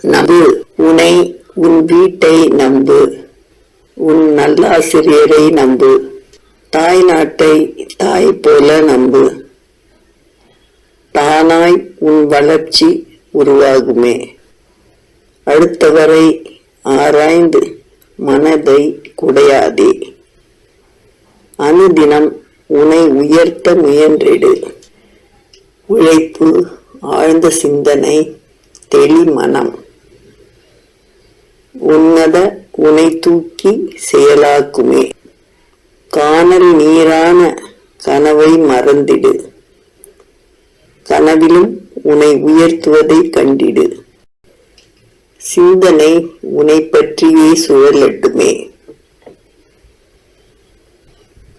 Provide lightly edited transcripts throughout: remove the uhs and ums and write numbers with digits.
நம்பு. உனை, உன் வீட்டை நம்பு. உன் நல்லாசிரியரை நம்பு. தாய் நாட்டை தாய் போல நம்பு. தானாய் உன் வளர்ச்சி உருவாகுமே. அடுத்தவரை ஆராய்ந்து மனதை குடையாதே. அனுதினம் உன்னை உயர்த்த முயன்றிடு. உழைப்பு, ஆழ்ந்த சிந்தனை, தெளி மனம் உன்னத உன்னை தூக்கி செயலாக்குமே. காணல் நீரான கனவை மறந்திடு. கனவிலும் உன்னை உயர்த்துவதை கண்டிடு. சிந்தனை உன்னை பற்றியே சுழலட்டுமே.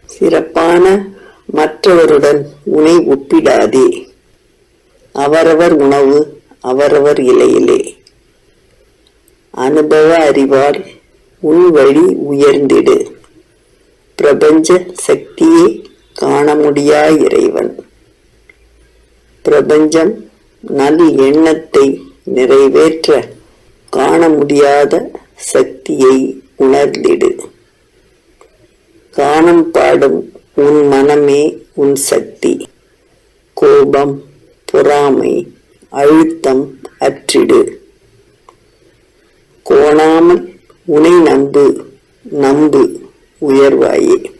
சிறப்பான மற்றவருடன் உன்னை ஒப்பிடாதே. அவரவர் உணவு அவரவர் இலையிலே. அனுபவ அறிவால் உன் வழி உயர்ந்திடு. பிரபஞ்ச சக்தியே காண முடியா இறைவன். பிரபஞ்சம் நல் எண்ணத்தை நிறைவேற்ற காண முடியாத சக்தியை உணர்ந்திடு. கானம் பாடும் உன் மனமே உன் சக்தி. கோபம், பொறாமை, அழுத்தம் அற்றிடு. கோணாமல் உன்னை நம்பு. நம்பு, உயர்வாயே.